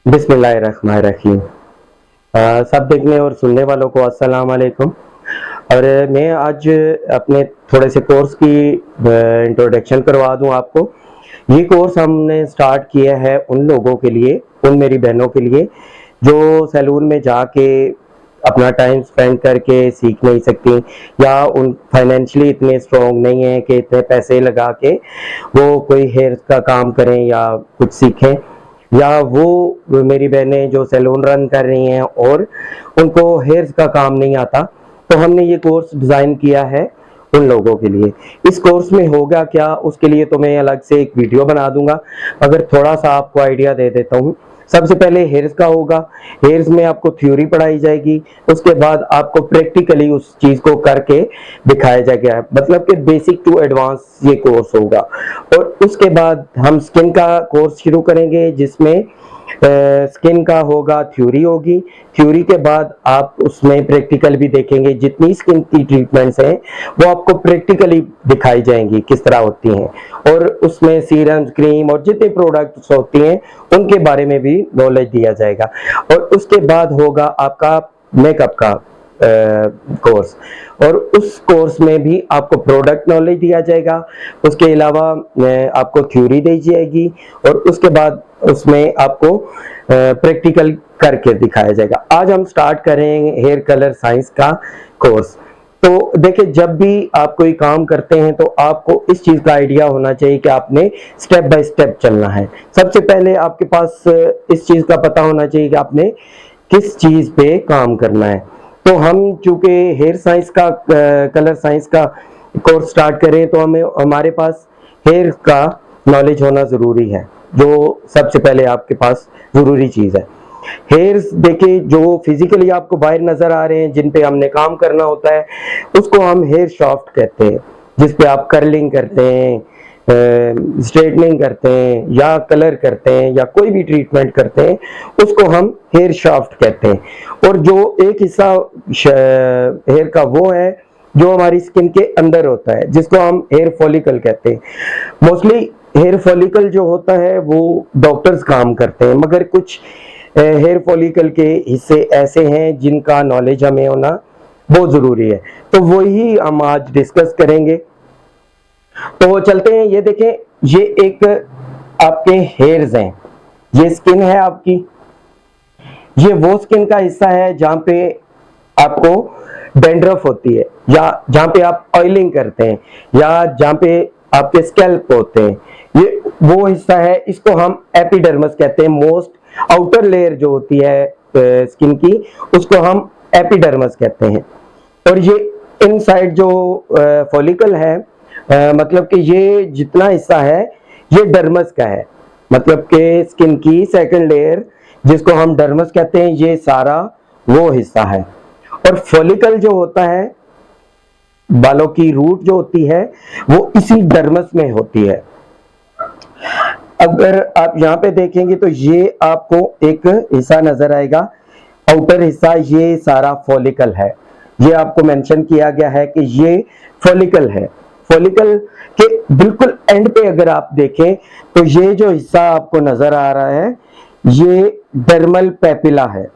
बिस्मिल्लाहिर्रहमानिर्रहीम। सब देखने और सुनने वालों को अस्सलाम वालेकुम। और मैं आज अपने थोड़े से कोर्स की इंट्रोडक्शन करवा दूं आपको। ये कोर्स हमने स्टार्ट किया है उन लोगों के लिए, उन मेरी बहनों के लिए जो सैलून में जाके अपना टाइम स्पेंड करके सीख नहीं सकती, या उन फाइनेंशियली इतने स्ट्रॉन्ग नहीं है कि इतने पैसे लगा के वो कोई हेयर का काम करें या कुछ सीखें, या वो मेरी बहनें जो सैलून रन कर रही हैं और उनको हेयर्स का काम नहीं आता। तो हमने ये कोर्स डिज़ाइन किया है उन लोगों के लिए। इस कोर्स में होगा क्या, उसके लिए तो मैं अलग से एक वीडियो बना दूंगा। अगर थोड़ा सा आपको आइडिया दे देता हूँ। सबसे पहले हेयर्स का होगा। हेयर्स में आपको थ्योरी पढ़ाई जाएगी, उसके बाद आपको प्रैक्टिकली उस चीज को करके दिखाया जाएगा, मतलब कि बेसिक टू एडवांस ये कोर्स होगा। और उसके बाद हम स्किन का कोर्स शुरू करेंगे, जिसमें स्किन का होगा, थ्योरी होगी। थ्योरी के बाद आप उसमें प्रैक्टिकल भी देखेंगे। जितनी स्किन की ट्रीटमेंट्स हैं वो आपको प्रैक्टिकली दिखाई जाएंगी किस तरह होती हैं, और उसमें सीरम, क्रीम और जितने प्रोडक्ट्स होती हैं उनके बारे में भी नॉलेज दिया जाएगा। और उसके बाद होगा आपका मेकअप का कोर्स, और उस कोर्स में भी आपको प्रोडक्ट नॉलेज दिया जाएगा। उसके अलावा आपको थ्योरी दी जाएगी, और उसके बाद उसमें आपको प्रैक्टिकल करके दिखाया जाएगा। आज हम स्टार्ट करेंगे हेयर कलर साइंस का कोर्स। तो देखिए, जब भी आप कोई काम करते हैं तो आपको इस चीज का आइडिया होना चाहिए कि आपने स्टेप बाय स्टेप चलना है। सबसे पहले आपके पास इस चीज का पता होना चाहिए कि आपने किस चीज पे काम करना है। तो हम चूंकि हेयर साइंस का कलर साइंस का कोर्स स्टार्ट करें तो हमें हमारे पास हेयर का नॉलेज होना जरूरी है, जो सबसे पहले आपके पास जरूरी चीज है। हेयर्स देखिए, जो फिजिकली आपको बाहर नजर आ रहे हैं, जिन पे हमने काम करना होता है, उसको हम हेयर शाफ्ट कहते हैं। जिस पे आप कर्लिंग करते हैं, स्ट्रेटनिंग करते हैं, या कलर करते हैं, या कोई भी ट्रीटमेंट करते हैं, उसको हम हेयर शाफ्ट कहते हैं। और जो एक हिस्सा हेयर का वो है जो हमारी स्किन के अंदर होता है, जिसको हम हेयर फॉलिकल कहते हैं। मोस्टली हेयर फॉलिकल जो होता है वो डॉक्टर्स काम करते हैं, मगर कुछ हेयर फॉलिकल के हिस्से ऐसे हैं जिनका नॉलेज हमें होना बहुत जरूरी है। तो वही हम आज डिस्कस करेंगे। तो चलते हैं। ये देखें, ये एक आपके हेयर्स हैं, ये स्किन है आपकी। ये वो स्किन का हिस्सा है जहां पे आपको डैंड्रफ होती है, या जहां पे आप ऑयलिंग करते हैं, या जहां पे आपके स्कैल्प होते हैं। ये वो हिस्सा है, इसको हम एपिडर्मिस कहते हैं। मोस्ट आउटर लेयर जो होती है स्किन की, उसको हम एपिडर्मिस कहते हैं। और ये इनसाइड जो फॉलिकल है, मतलब कि ये जितना हिस्सा है ये डर्मस का है, मतलब कि स्किन की सेकंड लेयर जिसको हम डर्मस कहते हैं, ये सारा वो हिस्सा है। और फॉलिकल जो होता है, बालों की रूट जो होती है, वो इसी डर्मस में होती है। अगर आप यहाँ पे देखेंगे तो ये आपको एक हिस्सा नजर आएगा, आउटर हिस्सा, ये सारा फॉलिकल है। ये आपको मेंशन किया गया है कि ये फॉलिकल है। फॉलिकल के बिल्कुल एंड पे अगर आप देखें तो ये जो हिस्सा आपको नजर आ रहा है, ये डर्मल पेपिला है।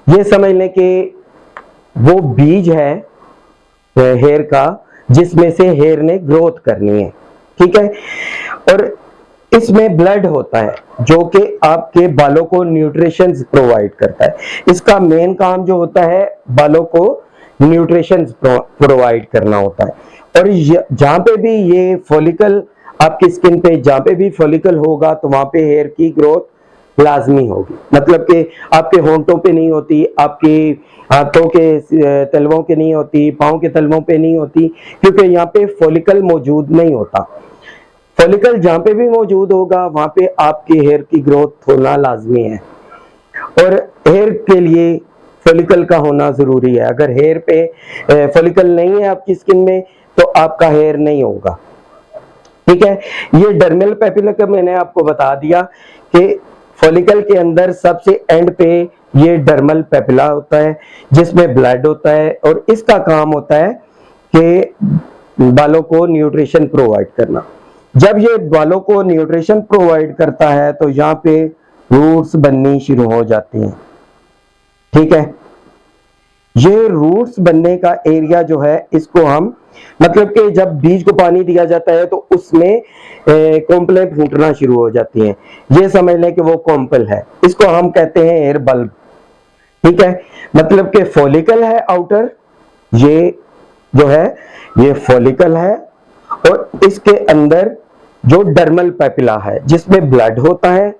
ये समझ लें कि वो बीज है हेयर का, जिसमें से हेयर ने ग्रोथ करनी है, ठीक है। और इसमें ब्लड होता है जो कि आपके बालों को न्यूट्रिशन प्रोवाइड करता है। इसका मेन काम जो होता है, बालों को न्यूट्रिशन प्रोवाइड करना होता है। और जहां पे भी ये फॉलिकल आपकी स्किन पे, जहां पे भी फॉलिकल होगा तो वहां पे हेयर की ग्रोथ लाजमी होगी। मतलब कि आपके होंठों पे नहीं होती, आपके हाथों के तलवों के नहीं होती, पाँव के तलवों पे नहीं होती, क्योंकि यहाँ पे फॉलिकल मौजूद नहीं होता। फॉलिकल जहां पे भी मौजूद होगा वहां पे आपके हेयर की ग्रोथ होना लाजमी है। और हेयर के लिए फॉलिकल का होना जरूरी है। अगर हेयर पे फॉलिकल नहीं है आपकी स्किन में तो आपका हेयर नहीं होगा, ठीक है। ये डर्मल पेपिला का मैंने आपको बता दिया कि फॉलिकल के अंदर सबसे एंड पे ये डर्मल पेपिला होता है, जिसमें ब्लड होता है, और इसका काम होता है कि बालों को न्यूट्रिशन प्रोवाइड करना। जब ये बालों को न्यूट्रिशन प्रोवाइड करता है तो यहाँ पे रूट्स बननी शुरू हो जाती हैं। ठीक है, ये रूट्स बनने का एरिया जो है इसको हम, मतलब कि जब बीज को पानी दिया जाता है तो उसमें कॉम्पलें फूटना शुरू हो जाती हैं, ये समझ लें कि वो कॉम्पल है, इसको हम कहते हैं एयर बल्ब। ठीक है, मतलब कि फॉलिकल है आउटर, ये जो है ये फॉलिकल है, और इसके अंदर जो डर्मल पेपिला है जिसमें ब्लड होता है,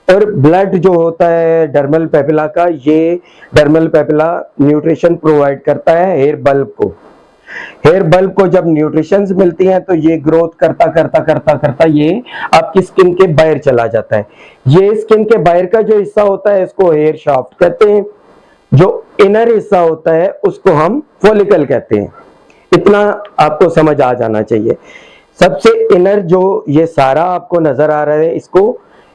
और ब्लड जो होता है डर्मल पेपिला का, ये डर्मल पेपिला न्यूट्रिशन प्रोवाइड करता है हेयर बल्ब को। हेयर बल्ब को जब न्यूट्रिशंस मिलती हैं तो ये ग्रोथ करता करता करता करता ये आपकी स्किन के बाहर चला जाता है। ये स्किन के बाहर का जो हिस्सा होता है इसको हेयर शाफ्ट कहते हैं, जो इनर हिस्सा होता है उसको हम फॉलिकल कहते हैं। इतना आपको समझ आ जाना चाहिए। सबसे इनर जो ये सारा आपको नजर आ रहा है इसको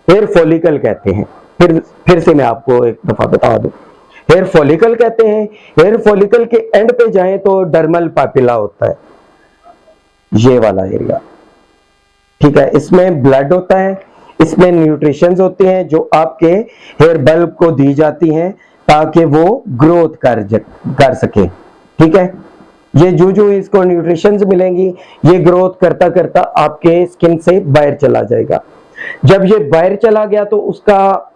हेयर फॉलिकल कहते हैं। फिर से मैं आपको एक दफा बता दूं, हेयर फॉलिकल कहते हैं। हेयर फॉलिकल के एंड पे जाएं तो डर्मल पेपिला होता है, ये वाला एरिया। ठीक है, इसमें ब्लड होता है, इसमें न्यूट्रिशंस होते हैं जो आपके हेयर बल्ब को दी जाती हैं ताकि वो ग्रोथ कर सके। ठीक है, ये जो इसको न्यूट्रिशंस मिलेंगी ये ग्रोथ करता करता आपके स्किन से बाहर चला जाएगा। जब ये बाहर चला गया तो उसका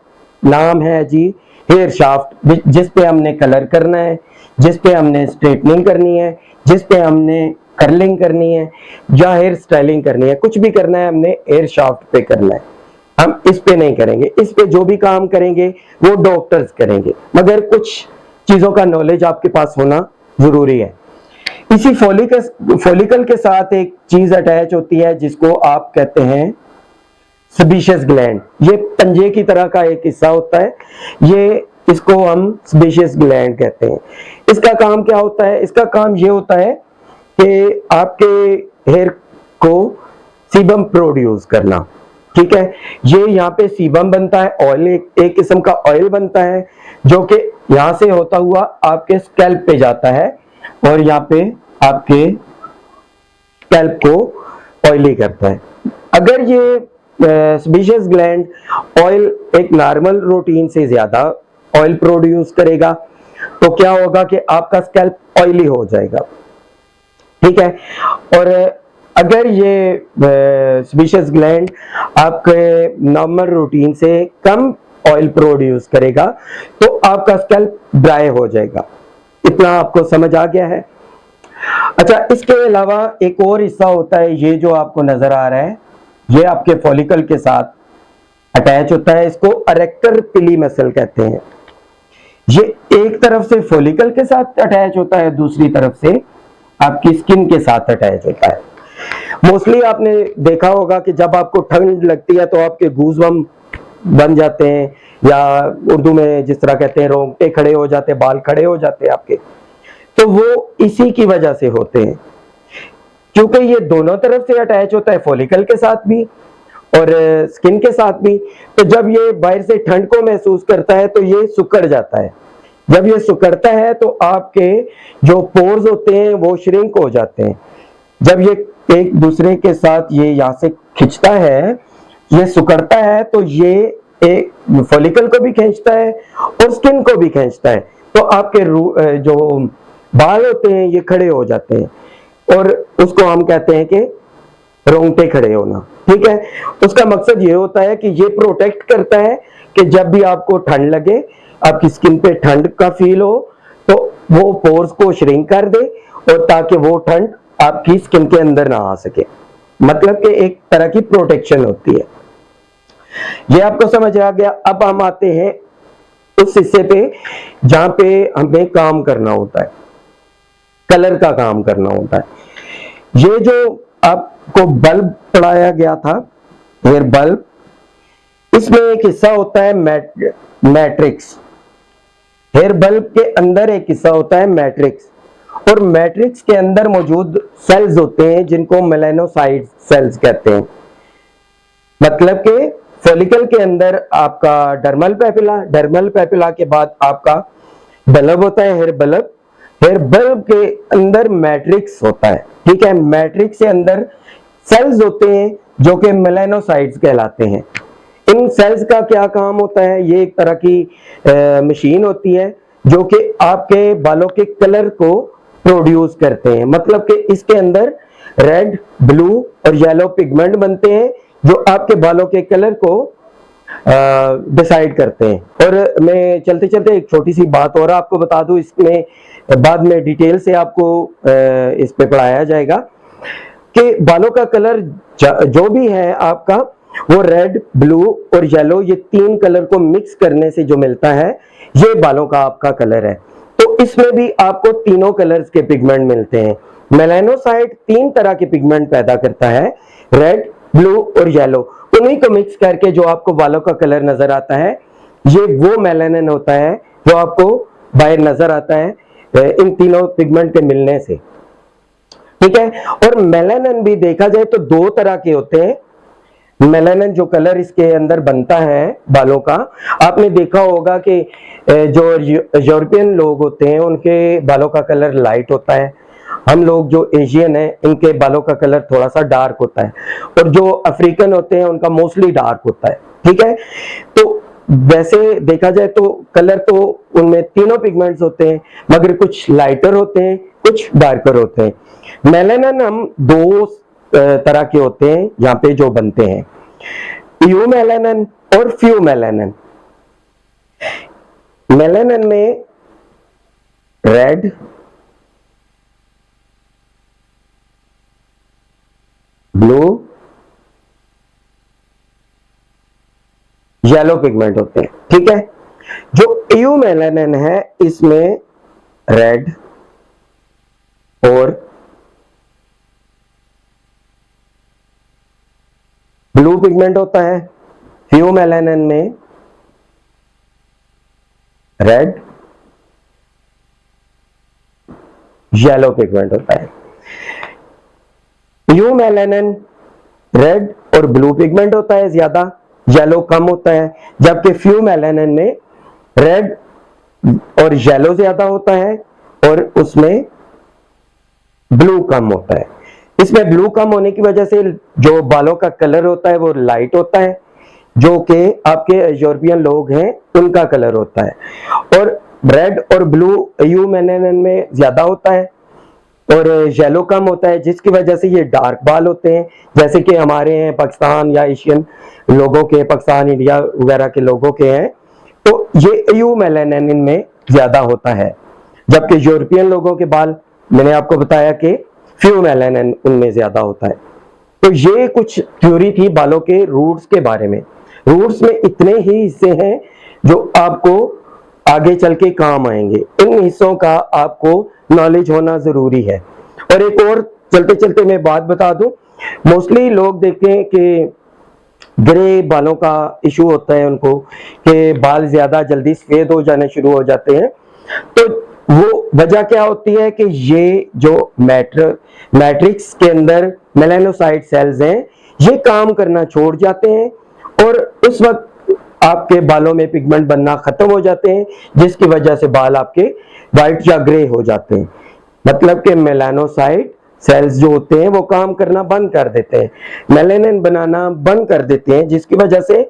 नाम है जी हेयर शाफ्ट, जिस पे हमने कलर करना है, जिस पे हमने स्ट्रेटनिंग करनी है, जिस पे हमने कर्लिंग करनी है या हेयर स्टाइलिंग करनी है, कुछ भी करना है हमने हेयर शाफ्ट पे करना है। हम इस पे नहीं करेंगे, इस पे जो भी काम करेंगे वो डॉक्टर्स करेंगे, मगर कुछ चीजों का नॉलेज आपके पास होना जरूरी है। इसी फॉलिकल के साथ एक चीज अटैच होती है जिसको आप कहते हैं सेबेशियस ग्लैंड। ये पंजे की तरह का एक हिस्सा होता है, ये इसको हम सेबेशियस ग्लैंड कहते हैं। इसका काम क्या होता है? इसका काम ये होता है कि आपके हेयर को सीबम प्रोड्यूस करना। ठीक है, ये यहाँ पे सीबम बनता है, ऑयल, एक किस्म का ऑयल बनता है जो कि यहाँ से होता हुआ आपके स्कैल्प पे जाता है और यहाँ पे आपके स्कैल्प को ऑयली करता है। अगर ये सेबेशियस ग्लैंड ऑयल एक नॉर्मल रूटीन से ज्यादा ऑयल प्रोड्यूस करेगा तो क्या होगा कि आपका स्कैल्प ऑयली हो जाएगा। ठीक है, और अगर ये सेबेशियस ग्लैंड आपके नॉर्मल रूटीन से कम ऑयल प्रोड्यूस करेगा तो आपका स्कैल्प ड्राई हो जाएगा। इतना आपको समझ आ गया है? अच्छा, इसके अलावा एक और हिस्सा होता है, ये जो आपको नजर आ रहा है, ये आपके फॉलिकल के साथ अटैच होता है, इसको अरेक्टर पिली मसल कहते हैं। ये एक तरफ से फॉलिकल के साथ अटैच होता है, दूसरी तरफ से आपकी स्किन के साथ अटैच होता है। मोस्टली आपने देखा होगा कि जब आपको ठंड लगती है तो आपके गूज़बम्प बन जाते हैं, या उर्दू में जिस तरह कहते हैं रोंगटे खड़े हो जाते हैं, बाल खड़े हो जाते हैं आपके, तो वो इसी की वजह से होते हैं, क्योंकि ये दोनों तरफ से अटैच होता है, फॉलिकल के साथ भी और स्किन के साथ भी। तो जब ये बाहर से ठंड को महसूस करता है तो ये सिकुड़ जाता है। जब ये सिकुड़ता है तो आपके जो पोर्स होते हैं वो श्रिंक हो जाते हैं। जब ये एक दूसरे के साथ ये यहाँ से खिंचता है, ये सिकुड़ता है, तो ये एक फॉलिकल को भी खींचता है और स्किन को भी खींचता है, तो आपके जो बाल होते हैं ये खड़े हो जाते हैं और उसको हम कहते हैं कि रोंगटे खड़े होना। ठीक है, उसका मकसद ये होता है कि ये प्रोटेक्ट करता है कि जब भी आपको ठंड लगे, आपकी स्किन पे ठंड का फील हो, तो वो पोर्स को श्रिंक कर दे और ताकि वो ठंड आपकी स्किन के अंदर ना आ सके। मतलब कि एक तरह की प्रोटेक्शन होती है। ये आपको समझ आ गया? अब हम आते हैं उस हिस्से पे जहां पे हमें काम करना होता है, कलर का काम करना होता है। ये जो आपको बल्ब पढ़ाया गया था, हेयर बल्ब, इसमें एक हिस्सा होता है मैट्रिक्स। हेयर बल्ब के अंदर एक हिस्सा होता है मैट्रिक्स, और मैट्रिक्स के अंदर मौजूद सेल्स होते हैं जिनको मेलानोसाइट सेल्स कहते हैं। मतलब कि फॉलिकल के अंदर आपका डर्मल पेपिला, डर्मल पेपिला के बाद आपका बल्ब होता है, हेयर बल्ब। हेयर बल्ब के अंदर मैट्रिक्स होता है। ठीक है, मैट्रिक्स के अंदर सेल्स होते हैं जो कि मेलानोसाइट्स कहलाते हैं। इन सेल्स का क्या काम होता है? ये एक तरह की मशीन होती है जो कि आपके बालों के कलर को प्रोड्यूस करते हैं। मतलब कि इसके अंदर रेड, ब्लू और येलो पिगमेंट बनते हैं जो आपके बालों के कलर को डिसाइड करते हैं। और मैं चलते चलते एक छोटी सी बात और आपको बता दूं, इसमें बाद में डिटेल से आपको इस पे पढ़ाया जाएगा कि बालों का कलर जो भी है आपका, वो रेड, ब्लू और येलो, ये तीन कलर को मिक्स करने से जो मिलता है, ये बालों का आपका कलर है। तो इसमें भी आपको तीनों कलर्स के पिगमेंट मिलते हैं। मेलानोसाइट तीन तरह के पिगमेंट पैदा करता है, रेड, ब्लू और येलो। उन्हीं को मिक्स करके जो आपको बालों का कलर नजर आता है, ये वो मेलानिन होता है जो आपको बाहर नजर आता है इन तीनों पिगमेंट के मिलने से। ठीक है। और मेलानिन भी देखा जाए तो दो तरह के होते हैं। मेलानिन जो कलर इसके अंदर बनता है बालों का, आपने देखा होगा कि जो यूरोपियन लोग होते हैं उनके बालों का कलर लाइट होता है। हम लोग जो एशियन हैं इनके बालों का कलर थोड़ा सा डार्क होता है, और जो अफ्रीकन होते हैं उनका मोस्टली डार्क होता है। ठीक है। तो वैसे देखा जाए तो कलर तो उनमें तीनों पिगमेंट्स होते हैं, मगर कुछ लाइटर होते हैं, कुछ डार्कर होते हैं। मेलानिन हम दो तरह के होते हैं यहाँ पे जो बनते हैं, यूमेलानिन और फ्यूमेलानिन। मेलानिन में रेड, ब्लू, येलो पिगमेंट होते हैं। ठीक है। जो यूमेलानिन है इसमें रेड और ब्लू पिगमेंट होता है, फ्यूमेलानिन में रेड, येलो पिगमेंट होता है। यूमेलानिन रेड और ब्लू पिगमेंट होता है ज्यादा, येलो कम होता है, जबकि फ्यूमेलानिन में रेड और येलो ज्यादा होता है और उसमें ब्लू कम होता है। इसमें ब्लू कम होने की वजह से जो बालों का कलर होता है वो लाइट होता है, जो कि आपके यूरोपियन लोग हैं उनका कलर होता है। और रेड और ब्लू यूमेलानिन में ज्यादा होता है और येलो कम होता है, जिसकी वजह से ये डार्क बाल होते हैं, जैसे कि हमारे हैं पाकिस्तान या एशियन लोगों के, पाकिस्तान, इंडिया वगैरह के लोगों के हैं। तो ये यूमेलानिन में ज्यादा होता है, जबकि यूरोपियन लोगों के बाल मैंने आपको बताया कि फ्यूमेलानिन उनमें ज्यादा होता है। तो ये कुछ थ्योरी थी बालों के रूट्स के बारे में। रूट्स में इतने ही हिस्से हैं जो आपको आगे चल के काम आएंगे। इन हिस्सों का आपको नॉलेज होना जरूरी है। और एक और चलते चलते मैं बात बता दूं, मोस्टली लोग देखते हैं कि ग्रे बालों का इशू होता है उनको, कि बाल ज्यादा जल्दी सफेद हो जाने शुरू हो जाते हैं। तो वो वजह क्या होती है कि ये जो मैट्रिक्स के अंदर मेलानोसाइट सेल्स हैं, ये काम करना छोड़ जाते हैं और उस वक्त आपके बालों में पिगमेंट बनना खत्म हो जाते हैं, जिसकी वजह से बाल आपके व्हाइट या ग्रे हो जाते हैं। मतलब कि मेलानोसाइट सेल्स जो होते हैं वो काम करना बंद कर देते हैं, मेलानिन बनाना बंद कर देते हैं, जिसकी वजह से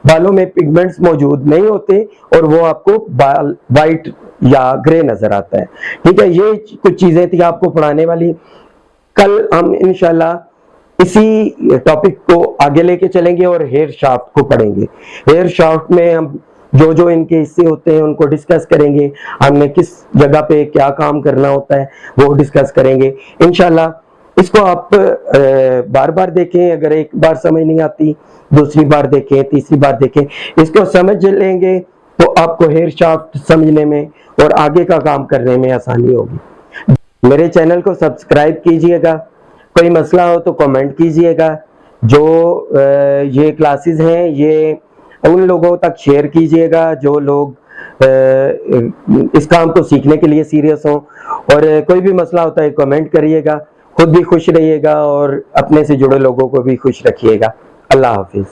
बालों में पिगमेंट्स मौजूद नहीं होते और वो आपको बाल व्हाइट या ग्रे नजर आता है। ठीक है। ये कुछ चीजें थी आपको पढ़ाने वाली। कल हम इंशाल्लाह इसी टॉपिक को आगे लेके चलेंगे और हेयर शाफ्ट को पढ़ेंगे। हेयर शाफ्ट में हम जो जो इनके हिस्से होते हैं उनको डिस्कस करेंगे, हमने किस जगह पे क्या काम करना होता है वो डिस्कस करेंगे इंशाल्लाह। इसको आप बार बार देखें, अगर एक बार समझ नहीं आती दूसरी बार देखें, तीसरी बार देखें, इसको समझ लेंगे तो आपको हेयर शाफ्ट समझने में और आगे का काम करने में आसानी होगी। मेरे चैनल को सब्सक्राइब कीजिएगा, कोई मसला हो तो कमेंट कीजिएगा। जो ये क्लासेस हैं ये उन लोगों तक शेयर कीजिएगा जो लोग इस काम को सीखने के लिए सीरियस हों, और कोई भी मसला होता है कमेंट करिएगा। खुद भी खुश रहिएगा और अपने से जुड़े लोगों को भी खुश रखिएगा। अल्लाह हाफिज।